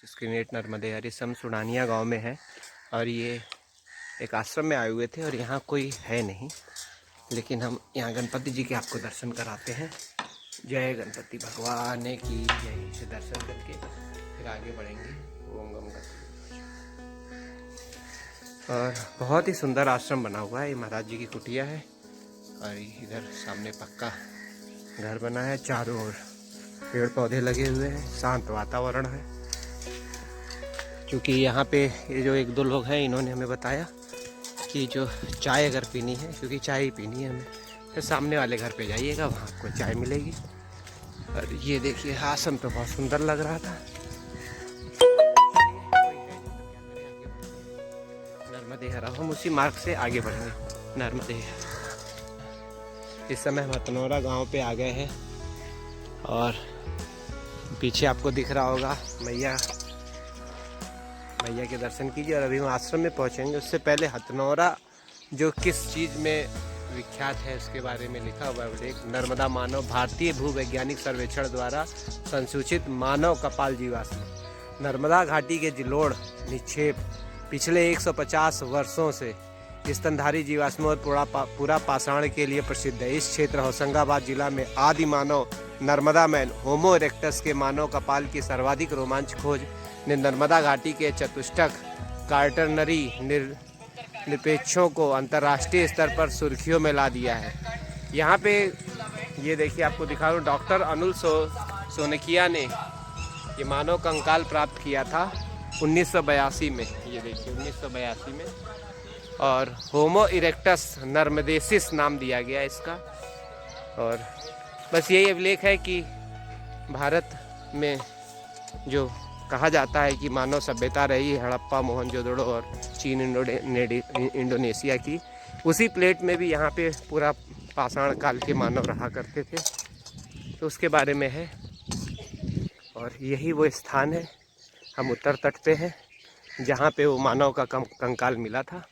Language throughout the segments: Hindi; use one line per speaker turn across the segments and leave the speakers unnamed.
स्क्रीनेट नर्मदे हरी समसुडानिया गांव में है। और ये एक आश्रम में आए हुए थे और यहाँ कोई है नहीं, लेकिन हम यहाँ गणपति जी के आपको दर्शन कराते हैं। जय गणपति भगवान की जय। से दर्शन करके फिर आगे बढ़ेंगे। ओम गम गणपति। और बहुत ही सुंदर आश्रम बना हुआ है। ये महाराज जी की कुटिया है और इधर सामने पक्का घर बना है। चारों ओर पेड़ पौधे लगे हुए हैं, शांत वातावरण है। क्योंकि यहाँ पे ये जो एक दो लोग हैं, इन्होंने हमें बताया कि जो चाय अगर पीनी है, क्योंकि चाय ही पीनी है हमें, फिर सामने वाले घर पे जाइएगा, वहाँ आपको चाय मिलेगी। और ये देखिए आश्रम तो बहुत सुंदर लग रहा था। नर्मदे हरा, हम उसी मार्ग से आगे बढ़ेंगे। नर्मदे। इस समय हम हथनौरा गांव पे आ गए हैं और पीछे आपको दिख रहा होगा मैया के दर्शन कीजिए। और अभी हम आश्रम में पहुंचेंगे। उससे पहले हथनौरा जो किस चीज़ में विख्यात है उसके बारे में लिखा हुआ है। एक नर्मदा मानव भारतीय भूवैज्ञानिक सर्वेक्षण द्वारा संसूचित मानव कपाल जीवाश्म नर्मदा घाटी के जिलोड़ निक्षेप पिछले 150 वर्षों से स्तनधारी जीवाश्मों और पूरा पाषाण के लिए प्रसिद्ध है। इस क्षेत्र होशंगाबाद जिला में आदि मानव नर्मदा मैन होमो इरेक्टस के मानव कपाल की सर्वाधिक रोमांच खोज ने नर्मदा घाटी के चतुष्टक कार्टरनरी निरपेक्षों को अंतर्राष्ट्रीय स्तर पर सुर्खियों में ला दिया है। यहाँ पे ये देखिए, आपको दिखा दूँ, डॉक्टर अनुल सोनकिया ने ये मानव कंकाल प्राप्त किया था 1982 में। ये देखिए 1982 में। और होमो इरेक्टस नर्मदेसिस नाम दिया गया इसका। और बस यही अभिलेख है कि भारत में जो कहा जाता है कि मानव सभ्यता रही है हड़प्पा, मोहनजोदड़ो और चीन इंडोनेशिया की, उसी प्लेट में भी यहाँ पे पूरा पाषाण काल के मानव रहा करते थे, तो उसके बारे में है। और यही वो स्थान है, हम उत्तर तट पे हैं जहाँ पे वो मानव का कंकाल मिला था।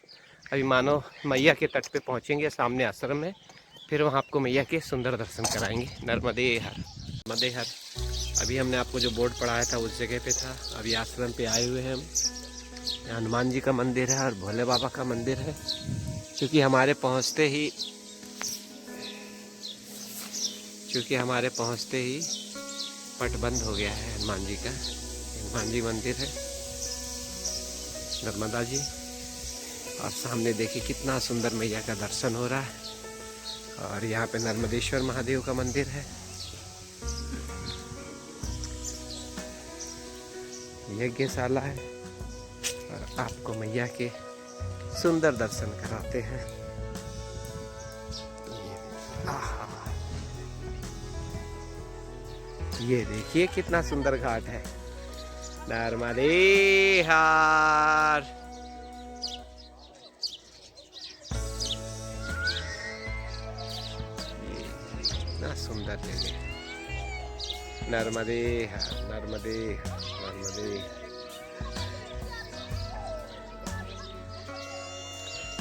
अभी मानव मैया के तट पे पहुँचेंगे, सामने आश्रम है, फिर वहाँ आपको मैया के सुंदर दर्शन कराएंगे। नर्मदे हर, नर्मदे हर। अभी हमने आपको जो बोर्ड पढ़ाया था उस जगह पे था। अभी आश्रम पे आए हुए हैं हम। यहाँ हनुमान जी का मंदिर है और भोले बाबा का मंदिर है। क्योंकि हमारे पहुँचते ही पट बंद हो गया है हनुमान जी का। हनुमान जी मंदिर है, नर्मदा जी। और सामने देखिए कितना सुंदर मैया का दर्शन हो रहा है। और यहाँ पे नर्मदेश्वर महादेव का मंदिर है। यज्ञशाला है और आपको मैया के सुंदर दर्शन कराते हैं। ये देखिए कितना सुंदर घाट है। नर्मदे हर। कितना सुंदर जगह। नर्मदे हर, नर्मदे हर, नर्मदे।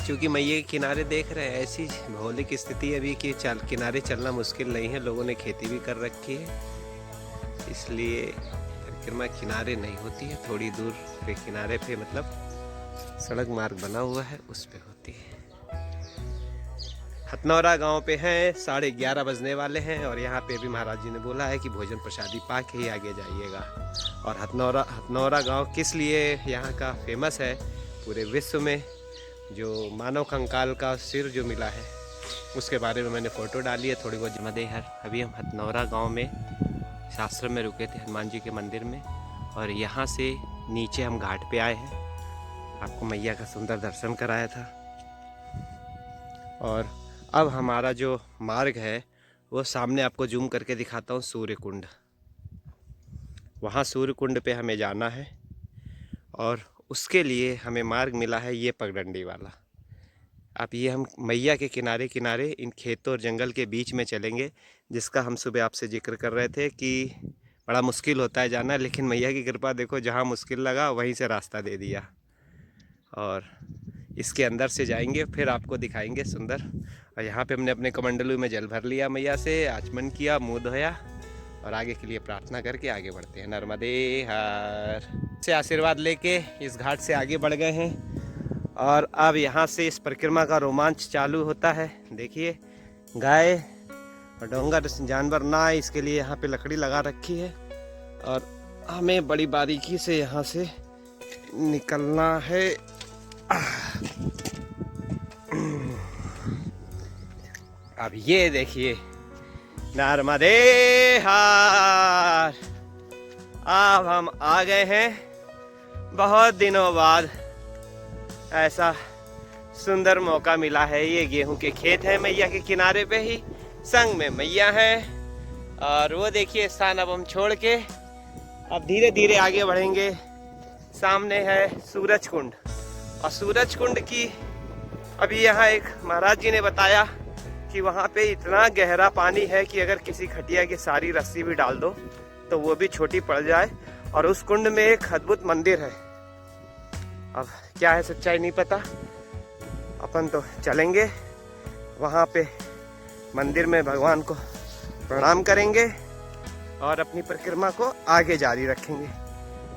क्योंकि मैया के किनारे देख रहे हैं, ऐसी भौगोलिक स्थिति अभी कि किनारे चलना मुश्किल नहीं है। लोगों ने खेती भी कर रखी है, इसलिए परिक्रमा किनारे नहीं होती है। थोड़ी दूर पे किनारे पे मतलब सड़क मार्ग बना हुआ है, उस पे होती है। हथनौरा गांव पे हैं, 11:30 बजने वाले हैं। और यहाँ पे भी महाराज जी ने बोला है कि भोजन प्रसादी पा के ही आगे जाइएगा। और हथनौरा गांव किस लिए यहाँ का फेमस है पूरे विश्व में, जो मानव कंकाल का सिर जो मिला है उसके बारे में मैंने फ़ोटो डाली है थोड़ी बहुत। नर्मदे हर। अभी हम हथनौरा गाँव में आश्रम में रुके थे, हनुमान जी के मंदिर में। और यहाँ से नीचे हम घाट पे आए हैं, आपको मैया का सुंदर दर्शन कराया था। और अब हमारा जो मार्ग है वो सामने आपको जूम करके दिखाता हूँ, सूर्य कुंड। वहाँ सूर्य कुंड पे हमें जाना है और उसके लिए हमें मार्ग मिला है ये पगडंडी वाला। अब ये हम मैया के किनारे किनारे इन खेतों और जंगल के बीच में चलेंगे, जिसका हम सुबह आपसे जिक्र कर रहे थे कि बड़ा मुश्किल होता है जाना, लेकिन मैया की कृपा देखो, जहाँ मुश्किल लगा वहीं से रास्ता दे दिया। और इसके अंदर से जाएंगे, फिर आपको दिखाएंगे सुंदर। और यहाँ पे हमने अपने कमंडलू में जल भर लिया, मैया से आचमन किया, मुँह धोया और आगे के लिए प्रार्थना करके आगे बढ़ते हैं। नर्मदे हर से आशीर्वाद लेके इस घाट से आगे बढ़ गए हैं और अब यहाँ से इस परिक्रमा का रोमांच चालू होता है। देखिए गाय और डोंगर जानवर ना आए इसके लिए यहाँ पे लकड़ी लगा रखी है और हमें बड़ी बारीकी से यहाँ से निकलना है। अब ये देखिए नर्मदे हार, अब हम आ गए हैं बहुत दिनों बाद। ऐसा सुंदर मौका मिला है। ये गेहूं के खेत है मैया के किनारे पे ही, संग में मैया है और वो देखिए स्थान अब हम छोड़ के अब धीरे धीरे आगे बढ़ेंगे। सामने है सूरज कुंड और सूरज कुंड की अभी यहाँ एक महाराज जी ने बताया कि वहाँ पे इतना गहरा पानी है कि अगर किसी खटिया की सारी रस्सी भी डाल दो तो वो भी छोटी पड़ जाए। और उस कुंड में एक अद्भुत मंदिर है। अब क्या है सच्चाई नहीं पता, अपन तो चलेंगे वहाँ पे मंदिर में भगवान को प्रणाम करेंगे और अपनी परिक्रमा को आगे जारी रखेंगे।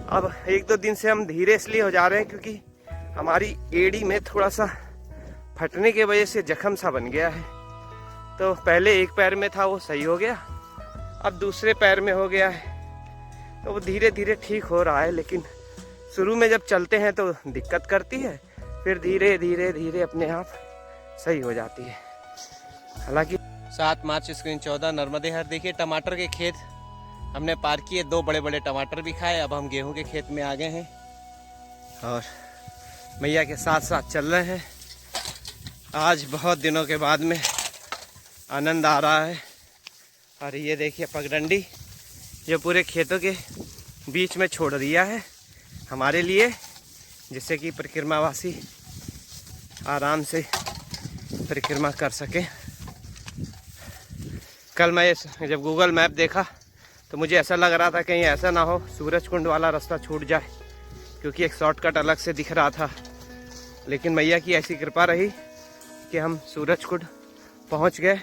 अब एक दो दिन से हम धीरे इसलिए हो जा रहे हैं क्योंकि हमारी एड़ी में थोड़ा सा फटने की वजह से जख्म सा बन गया है। तो पहले एक पैर में था वो सही हो गया, अब दूसरे पैर में हो गया है, तो वो धीरे धीरे ठीक हो रहा है। लेकिन शुरू में जब चलते हैं तो दिक्कत करती है, फिर धीरे धीरे धीरे अपने आप सही हो जाती है। हालांकि 7 मार्च स्क्रीन 14 नर्मदे हर। देखिए टमाटर के खेत हमने पार किए, 2 बड़े बड़े टमाटर भी खाए। अब हम गेहूं के खेत में आ गए हैं और मैया के साथ साथ चल रहे हैं। आज बहुत दिनों के बाद में आनंद आ रहा है। और ये देखिए पगडंडी जो पूरे खेतों के बीच में छोड़ दिया है हमारे लिए, जिससे कि परिक्रमावासी आराम से परिक्रमा कर सके। कल मैं जब गूगल मैप देखा तो मुझे ऐसा लग रहा था कहीं ऐसा ना हो सूरज कुंड वाला रास्ता छूट जाए, क्योंकि एक शॉर्टकट अलग से दिख रहा था। लेकिन मैया की ऐसी कृपा रही कि हम सूरज कुंड पहुंच गए।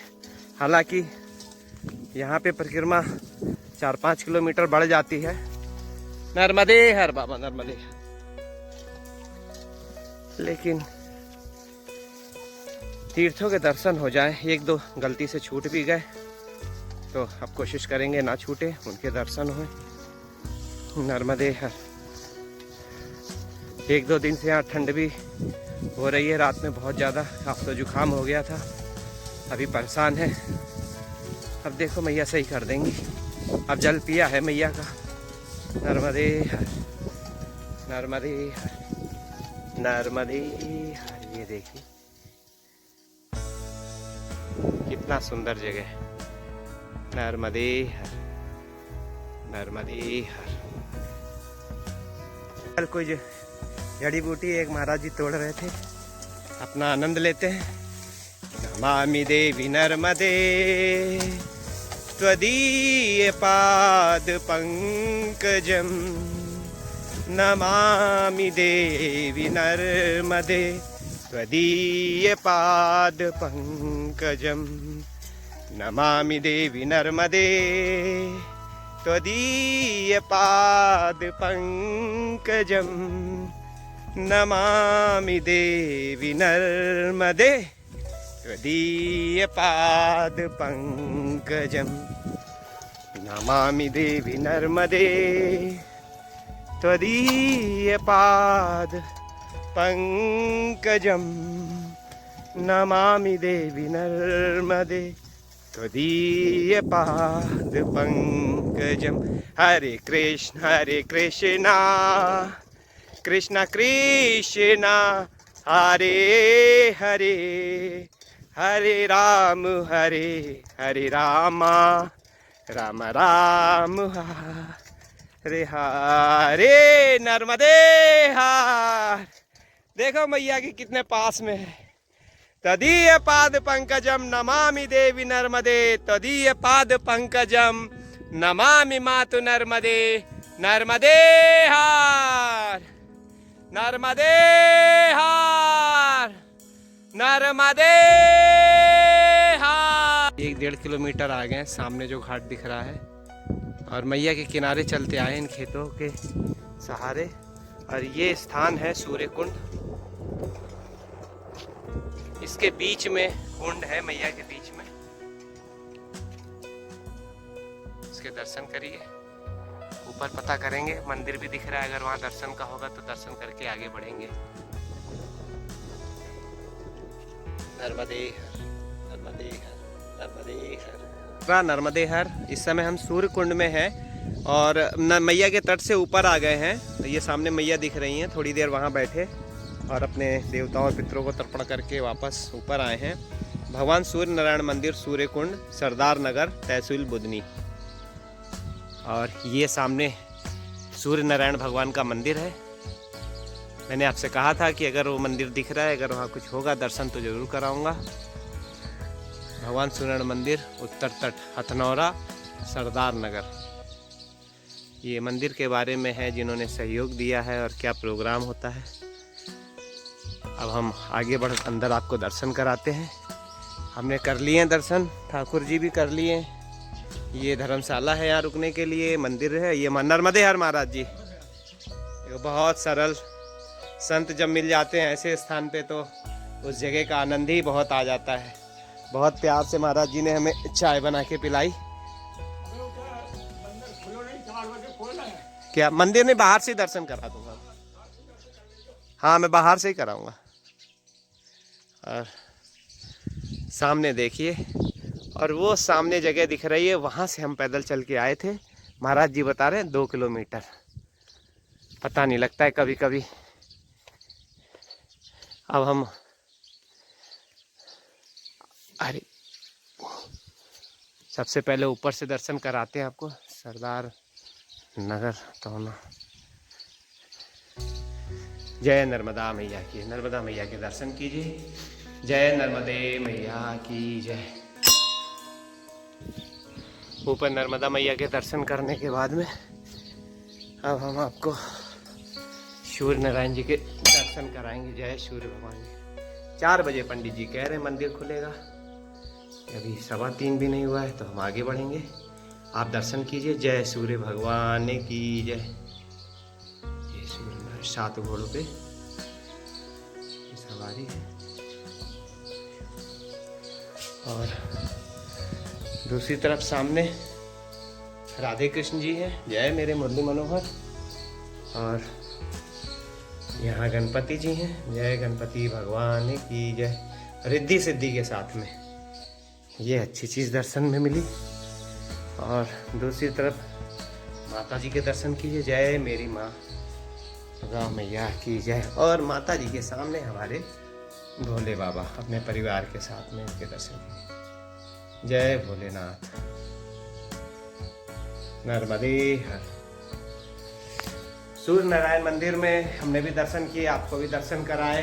हालांकि यहाँ पे परिक्रमा 4-5 किलोमीटर बढ़ जाती है। नर्मदे हर बाबा नर्मदे। लेकिन तीर्थों के दर्शन हो जाएं, 1-2 गलती से छूट भी गए तो अब कोशिश करेंगे ना छूटे, उनके दर्शन हों। नर्मदे हर। 1-2 दिन से यहाँ ठंड भी हो रही है, रात में बहुत ज़्यादा। अब तो जुकाम हो गया था, अभी परेशान है। अब देखो मैया सही कर देंगी। अब जल पिया है मैया का। नर्मदे हर नर्मदे हर नर्मदे हर। ये देखिए कितना सुंदर जगह है। नर्मदे हर नर्मदे हर। कल कोई जड़ी बूटी एक महाराज जी तोड़ रहे थे, अपना आनंद लेते हैं। नमामि देवी नर्मदे त्वदीय पाद पंकजम। नमामि देवी नर्मदे त्वदीय पाद पंकजम। नमामि देवी नर्मदे त्वदीय पाद पंकजम। नमामि देवी नर्मदे त्वदीय पाद पंकजम। नमामि देवी नर्मदे त्वदीय पाद पंकजम। नमामि देवी नर्मदे त्वदीय पाद पंकजम। हरे कृष्ण कृष्ण कृष्ण हरे हरे, हरे राम राम राम हरे हरे। नर्मदे हार। देखो मैया की कितने पास में है। तदीय पाद पंकजम नमामि देवी नर्मदे तदीय पाद पंकजम। नमामि मातु नर्मदे। नर्मदे हार नर्मदे हार नर्मदे हार। 1-1.5 किलोमीटर आ गए। सामने जो घाट दिख रहा है और मैया के किनारे चलते आए इन खेतों के सहारे। और ये स्थान है सूर्य कुंड। इसके बीच में कुंड है, मैया के बीच में। इसके दर्शन करिए। ऊपर पता करेंगे, मंदिर भी दिख रहा है, अगर वहाँ दर्शन का होगा तो दर्शन करके आगे बढ़ेंगे। नर्मदे हर, नर्मदे हर, नर्मदे हर, नर्मदे हर। इस समय हम सूर्य कुंड में हैं और मैया के तट से ऊपर आ गए हैं। ये सामने मैया दिख रही हैं। थोड़ी देर वहाँ बैठे और अपने देवताओं और पितरों को तर्पण करके वापस ऊपर आए हैं। भगवान सूर्य नारायण मंदिर, सूर्य कुंड, सरदार नगर, तहसील बुधनी। और ये सामने सूर्य नारायण भगवान का मंदिर है। मैंने आपसे कहा था कि अगर वो मंदिर दिख रहा है, अगर वहाँ कुछ होगा दर्शन तो जरूर कराऊंगा। भगवान सूर्य मंदिर, उत्तर तट, हथनौरा, सरदार नगर। ये मंदिर के बारे में है, जिन्होंने सहयोग दिया है और क्या प्रोग्राम होता है। अब हम आगे बढ़ अंदर आपको दर्शन कराते हैं। हमने कर लिए दर्शन, ठाकुर जी भी कर लिए। ये धर्मशाला है, यहाँ रुकने के लिए मंदिर है। ये नर्मदे हर महाराज जी। बहुत सरल संत जब मिल जाते हैं ऐसे स्थान पे तो उस जगह का आनंद ही बहुत आ जाता है। बहुत प्यार से महाराज जी ने हमें चाय बना के पिलाई। क्या मंदिर में बाहर से दर्शन करा दूंगा? हाँ, मैं बाहर से ही कराऊंगा। और सामने देखिए, और वो सामने जगह दिख रही है, वहाँ से हम पैदल चल के आए थे। महाराज जी बता रहे हैं 2 किलोमीटर। पता नहीं लगता है कभी कभी। अब हम अरे सबसे पहले ऊपर से दर्शन कराते हैं आपको, सरदार नगर तो ना। जय नर्मदा मैया की, नर्मदा मैया के दर्शन कीजिए। जय नर्मदे मैया की जय। ऊपर नर्मदा मैया के दर्शन करने के बाद में अब हम आपको सूर्य नारायण जी के दर्शन कराएंगे। जय सूर्य भगवान जी। 4 बजे पंडित जी कह रहे हैं मंदिर खुलेगा। अभी 3:15 भी नहीं हुआ है तो हम आगे बढ़ेंगे। आप दर्शन कीजिए। जय सूर्य भगवान की जय। ये सूर्य 7 घोड़ों पे सवारी है। और दूसरी तरफ सामने राधे कृष्ण जी हैं। जय मेरे मुरली मनोहर। और यहाँ गणपति जी हैं। जय गणपति भगवान की जय। रिद्धि सिद्धि के साथ में ये अच्छी चीज़ दर्शन में मिली। और दूसरी तरफ माता जी के दर्शन कीजिए। जय मेरी माँ राम मैया की जय। और माता जी के सामने हमारे भोले बाबा अपने परिवार के साथ में उनके दर्शन कीजिए। जय भोलेनाथ। नर्मदे हर। सूर्य नारायण मंदिर में हमने भी दर्शन किए, आपको भी दर्शन कराए,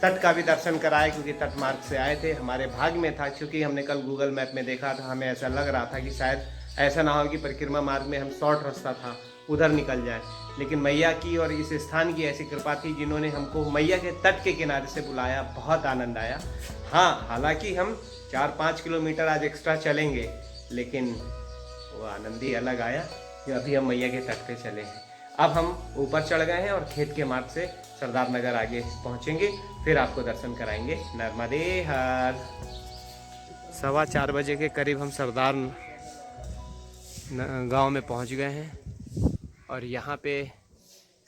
तट का भी दर्शन कराए, क्योंकि तट मार्ग से आए थे। हमारे भाग में था, क्योंकि हमने कल गूगल मैप में देखा था। हमें ऐसा लग रहा था कि शायद ऐसा ना हो कि परिक्रमा मार्ग में हम शॉर्ट रास्ता था उधर निकल जाए, लेकिन मैया की और इस स्थान की ऐसी कृपा थी जिन्होंने हमको मैया के तट के किनारे से बुलाया। बहुत आनंद आया। हाँ, हालांकि हम 4-5 किलोमीटर आज एक्स्ट्रा चलेंगे, लेकिन वो आनंद ही अलग आया कि अभी हम मैया के तट पे चले हैं। अब हम ऊपर चढ़ गए हैं और खेत के मार्ग से सरदार नगर आगे पहुंचेंगे, फिर आपको दर्शन कराएंगे। नर्मदे हर। 4:15 बजे के करीब हम सरदार गांव में पहुंच गए हैं। और यहाँ पे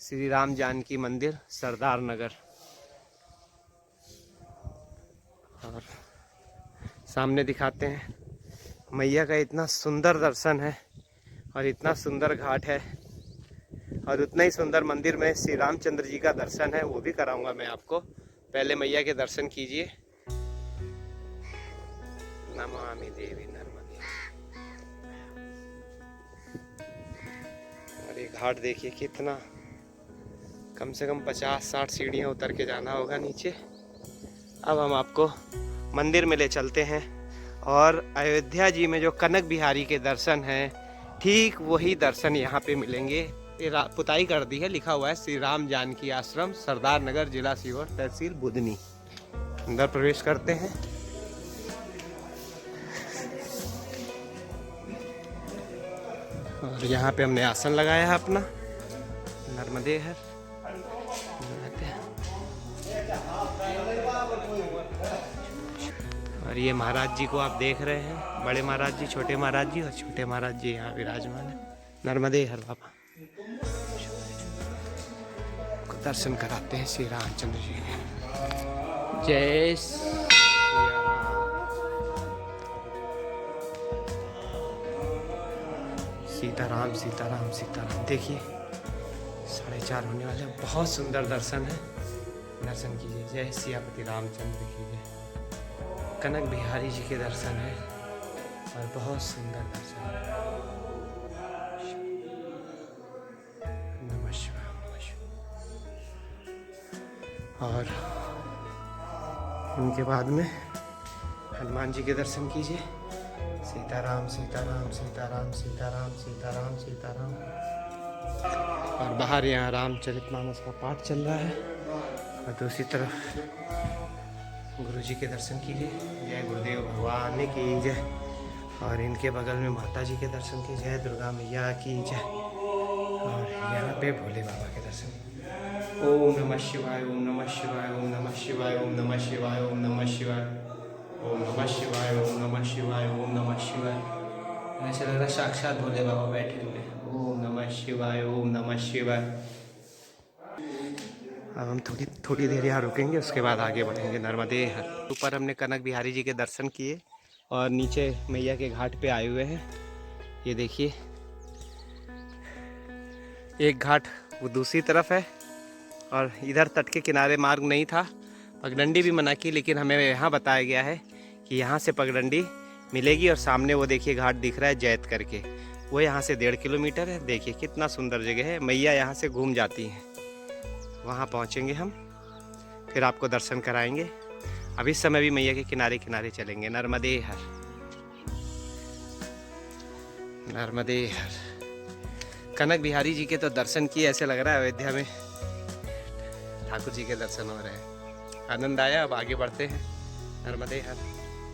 श्री राम जानकी मंदिर, सरदार नगर। और सामने दिखाते हैं मैया का इतना सुंदर दर्शन है और इतना सुंदर घाट है और उतना ही सुंदर मंदिर में श्री रामचंद्र जी का दर्शन है, वो भी कराऊंगा मैं आपको। पहले मैया के दर्शन कीजिए। नमामि देवी नर्मदे। और ये घाट देखिए कितना, कम से कम 50-60 सीढ़ियाँ उतर के जाना होगा नीचे। अब हम आपको मंदिर में ले चलते हैं और अयोध्या जी में जो कनक बिहारी के दर्शन हैं, ठीक वही दर्शन यहाँ पे मिलेंगे। ये पुताई कर दी है, लिखा हुआ है श्री राम जानकी आश्रम, सरदार नगर, जिला सीहोर, तहसील बुधनी। अंदर प्रवेश करते हैं। और यहाँ पे हमने आसन लगाया है अपना, नर्मदे हर। और ये महाराज जी को आप देख रहे हैं, बड़े महाराज जी, छोटे महाराज जी, और छोटे महाराज जी यहाँ विराजमान है। नर्मदे हर बाबा को दर्शन कराते हैं श्री रामचंद्र जी के। जय सीताराम सीताराम सीताराम। देखिए 4:30 होने वाले, बहुत सुंदर दर्शन है, दर्शन कीजिए। जय सियापति रामचंद्र की जय। कनक बिहारी जी के दर्शन है और बहुत सुंदर दर्शन है। नमः शिवाय नमः शिवाय। और उनके बाद में हनुमान जी के दर्शन कीजिए। सीताराम सीताराम सीताराम सीताराम सीताराम सीताराम। और बाहर यहाँ रामचरितमानस का पाठ चल रहा है। और दूसरी तरफ गुरु जी के दर्शन कीजिए। जय गुरुदेव भगवान की जय। और इनके बगल में माता जी के दर्शन की जय, दुर्गा मैया की जय। और यहाँ पे भोले बाबा के दर्शन। ओम नमः शिवाय ओम नमः शिवाय ओम नमः शिवाय ओम नमः शिवाय ओम नमः शिवाय ओम नमः शिवाय ओम नमः शिवाय ओम नमः शिवाय। ऐसा लग रहा है साक्षात भोले बाबा बैठे हुए। ओम नमः शिवाय ओम नमः शिवाय। अब हम थोड़ी देर यहाँ रुकेंगे, उसके बाद आगे बढ़ेंगे नर्मदे हर। ऊपर हमने कनक बिहारी जी के दर्शन किए और नीचे मैया के घाट पे आए हुए हैं। ये देखिए एक घाट वो दूसरी तरफ है और इधर तट के किनारे मार्ग नहीं था, पगडंडी भी मना की, लेकिन हमें यहाँ बताया गया है कि यहाँ से पगडंडी मिलेगी। और सामने वो देखिए घाट दिख रहा है जैत करके, वो यहाँ से 1.5 किलोमीटर है। देखिए कितना सुंदर जगह है, मैया यहाँ से घूम जाती हैं। वहाँ पहुँचेंगे हम, फिर आपको दर्शन कराएंगे। अब इस समय भी मैया के किनारे किनारे चलेंगे। नर्मदे हर नर्मदे हर। कनक बिहारी जी के तो दर्शन किए, ऐसे लग रहा है अयोध्या में ठाकुर जी के दर्शन हो रहे हैं। आनंद आया। अब आगे बढ़ते हैं नर्मदे हर।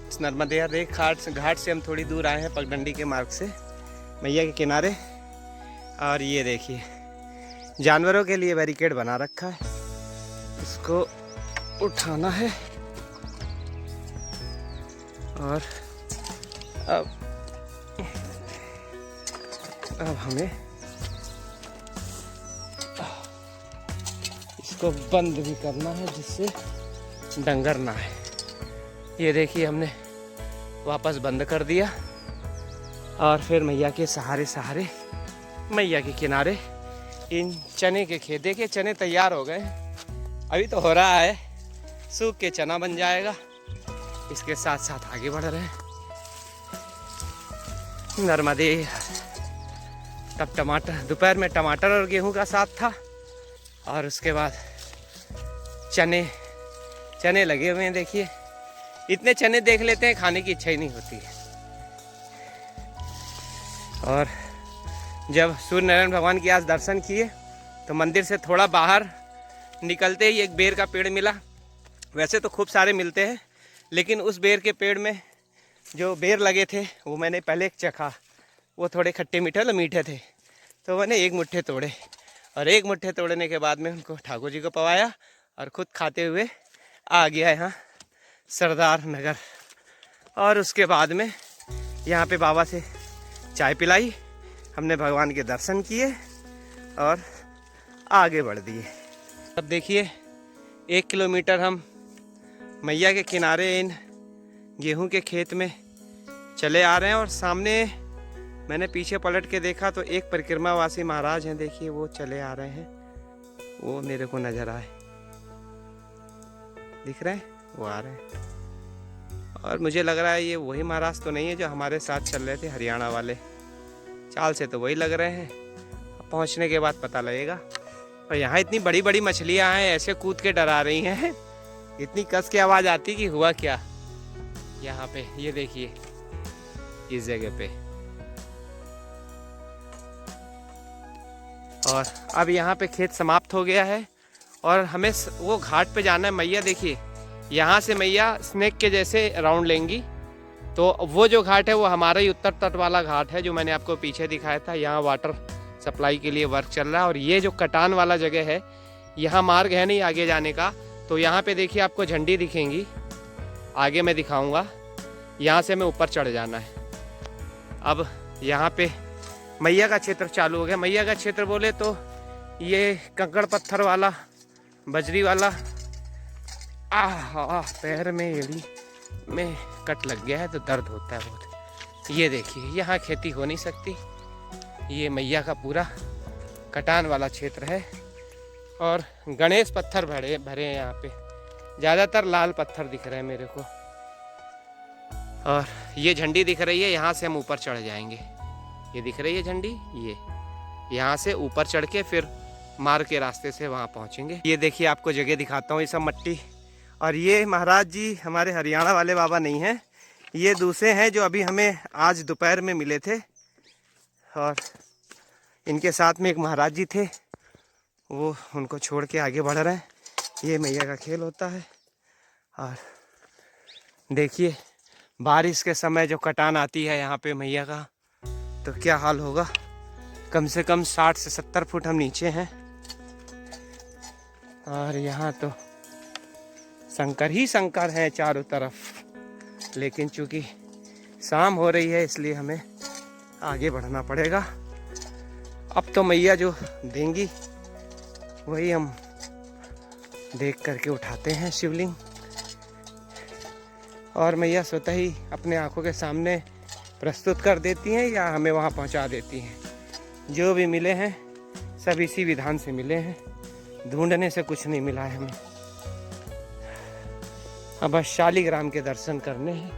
इस नर्मदे हर एक घाट से हम थोड़ी दूर आए हैं, पगडंडी के मार्ग से मैया के किनारे। और ये देखिए जानवरों के लिए बैरिकेड बना रखा है, इसको उठाना है। और अब हमें इसको बंद भी करना है जिससे डंगर ना है। ये देखिए हमने वापस बंद कर दिया और फिर मैया के सहारे सहारे मैया के किनारे इन चने के खेत। देखिए चने तैयार हो गए, अभी तो हो रहा है, सूख के चना बन जाएगा। इसके साथ साथ आगे बढ़ रहे हैं नर्मदे। तब टमाटर, दोपहर में टमाटर और गेहूं का साथ था और उसके बाद चने लगे हुए हैं। देखिए इतने चने देख लेते हैं, खाने की इच्छा ही नहीं होती है। और जब सूर्य नारायण भगवान की आज दर्शन किए तो मंदिर से थोड़ा बाहर निकलते ही एक बेर का पेड़ मिला। वैसे तो खूब सारे मिलते हैं, लेकिन उस बेर के पेड़ में जो बेर लगे थे वो मैंने पहले चखा, वो थोड़े खट्टे मीठे थे। तो मैंने एक मुट्ठे तोड़े और एक मुट्ठे तोड़ने के बाद में उनको ठाकुर जी को पवाया और ख़ुद खाते हुए आ गया यहाँ सरदार नगर। और उसके बाद में यहाँ पे बाबा से चाय पिलाई, हमने भगवान के दर्शन किए और आगे बढ़ दिए। अब देखिए 1 किलोमीटर हम मैया के किनारे इन गेहूं के खेत में चले आ रहे हैं। और सामने मैंने पीछे पलट के देखा तो एक परिक्रमावासी महाराज हैं, देखिए वो चले आ रहे हैं, वो मेरे को नजर आए, दिख रहे हैं, वो आ रहे हैं। और मुझे लग रहा है ये वही महाराज तो नहीं है जो हमारे साथ चल रहे थे, हरियाणा वाले। चाल से तो वही लग रहे हैं, अब पहुंचने के बाद पता लगेगा। और यहाँ इतनी बड़ी बड़ी मछलियाँ हैं, ऐसे कूद के डरा रही हैं, इतनी कस की आवाज़ आती कि हुआ क्या यहाँ पे। ये देखिए इस जगह पे। और अब यहाँ पे खेत समाप्त हो गया है और हमें वो घाट पे जाना है। मैया देखिए यहाँ से मैया स्नेक के जैसे राउंड लेंगी तो वो जो घाट है वो हमारा ही उत्तर तट वाला घाट है जो मैंने आपको पीछे दिखाया था। यहाँ वाटर सप्लाई के लिए वर्क चल रहा है। और ये जो कटान वाला जगह है, यहाँ मार्ग है नहीं आगे जाने का। तो यहाँ पे देखिए आपको झंडी दिखेंगी, आगे मैं दिखाऊंगा। यहाँ से हमें ऊपर चढ़ जाना है। अब यहाँ पे मैया का क्षेत्र चालू हो गया। मैया का क्षेत्र बोले तो ये कंकड़ पत्थर वाला, बजरी वाला, पैर में एड़ी में कट लग गया है तो दर्द होता है बहुत। ये देखिए यहाँ खेती हो नहीं सकती। ये मैया का पूरा कटान वाला क्षेत्र है। और गणेश पत्थर भरे भरे हैं यहाँ पे, ज़्यादातर लाल पत्थर दिख रहे हैं मेरे को। और ये झंडी दिख रही है, यहाँ से हम ऊपर चढ़ जाएंगे। ये दिख रही है झंडी, ये यहाँ से ऊपर चढ़ के फिर मार्ग के रास्ते से वहाँ पहुँचेंगे। ये देखिए आपको जगह दिखाता हूँ, ये सब मट्टी। और ये महाराज जी हमारे हरियाणा वाले बाबा नहीं हैं, ये दूसरे हैं जो अभी हमें आज दोपहर में मिले थे। और इनके साथ में एक महाराज जी थे, वो उनको छोड़ के आगे बढ़ रहे हैं। ये मैया का खेल होता है। और देखिए बारिश के समय जो कटान आती है यहाँ पे मैया का, तो क्या हाल होगा। कम से कम 60 से 70 फुट हम नीचे हैं। और यहाँ तो शंकर ही शंकर है चारों तरफ। लेकिन चूंकि शाम हो रही है इसलिए हमें आगे बढ़ना पड़ेगा। अब तो मैया जो देंगी वही हम देख करके उठाते हैं शिवलिंग। और मैया स्वतः ही अपने आंखों के सामने प्रस्तुत कर देती हैं या हमें वहाँ पहुँचा देती हैं। जो भी मिले हैं सब इसी विधान से मिले हैं, ढूंढने से कुछ नहीं मिला है हमें। अब बस शालिग्राम के दर्शन करने हैं,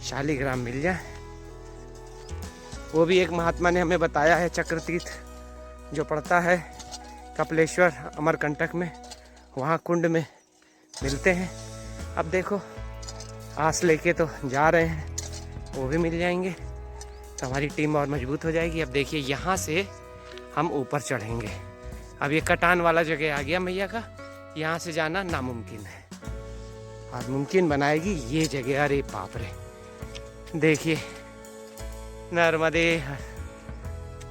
शालिग्राम मिल जाए। वो भी एक महात्मा ने हमें बताया है, चक्रतीर्थ जो पड़ता है कपिलेश्वर अमरकंटक में, वहाँ कुंड में मिलते हैं। अब देखो आस लेके तो जा रहे हैं, वो भी मिल जाएंगे तो हमारी टीम और मजबूत हो जाएगी। अब देखिए यहाँ से हम ऊपर चढ़ेंगे। अब ये कटान वाला जगह आ गया मैया का, यहाँ से जाना नामुमकिन है और मुमकिन बनाएगी ये जगह। अरे बाप रे, देखिए नर्मदे।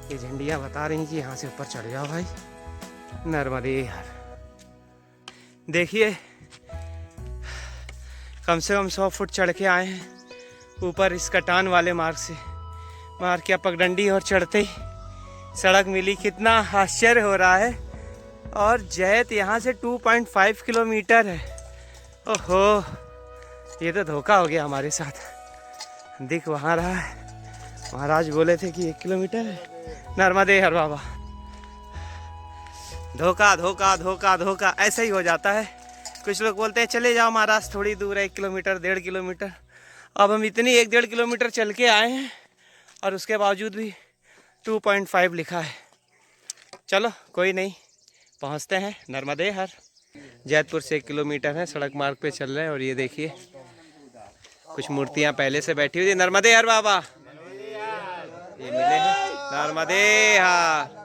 ये झंडियाँ बता रही कि यहाँ से ऊपर चढ़ जाओ भाई, नर्मदे हर। देखिए कम से कम 100 फुट चढ़ के आए हैं ऊपर इस कटान वाले मार्ग से। मार के पगडंडी और चढ़ते ही सड़क मिली, कितना आश्चर्य हो रहा है। और जैत यहाँ से 2.5 किलोमीटर है। ओहो, ये तो धोखा हो गया हमारे साथ। दिख वहाँ रहा है, महाराज बोले थे कि 1 किलोमीटर है। नर्मदे हर बाबा। धोखा धोखा धोखा धोखा ऐसा ही हो जाता है। कुछ लोग बोलते हैं चले जाओ महाराज, थोड़ी दूर है, 1 किलोमीटर 1.5 किलोमीटर। अब हम इतनी 1-1.5 किलोमीटर चल के आए हैं और उसके बावजूद भी 2.5 लिखा है। चलो कोई नहीं, पहुंचते हैं नर्मदे हर। जैतपुर से 1 किलोमीटर है, सड़क मार्ग पे चल रहे हैं। और ये देखिए कुछ मूर्तियां पहले से बैठी हुई थी। नर्मदे हर बाबा ये मिले हैं, नर्मदे हर।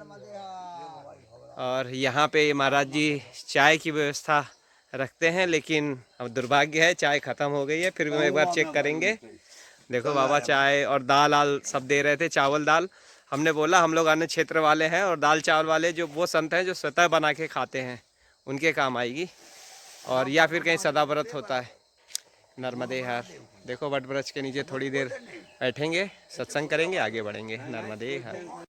और यहाँ पे महाराज जी चाय की व्यवस्था रखते हैं, लेकिन अब दुर्भाग्य है चाय ख़त्म हो गई है। फिर भी एक बार चेक करेंगे। देखो बाबा चाय और दाल आल सब दे रहे थे, चावल दाल। हमने बोला हम लोग अन्य क्षेत्र वाले हैं और दाल चावल वाले जो वो संत हैं जो स्वतः बना के खाते हैं, उनके काम आएगी। और या फिर कहीं सदाव्रत होता है। नर्मदे हर। देखो वट वृक्ष के नीचे थोड़ी देर बैठेंगे, सत्संग करेंगे, आगे बढ़ेंगे। नर्मदे हर।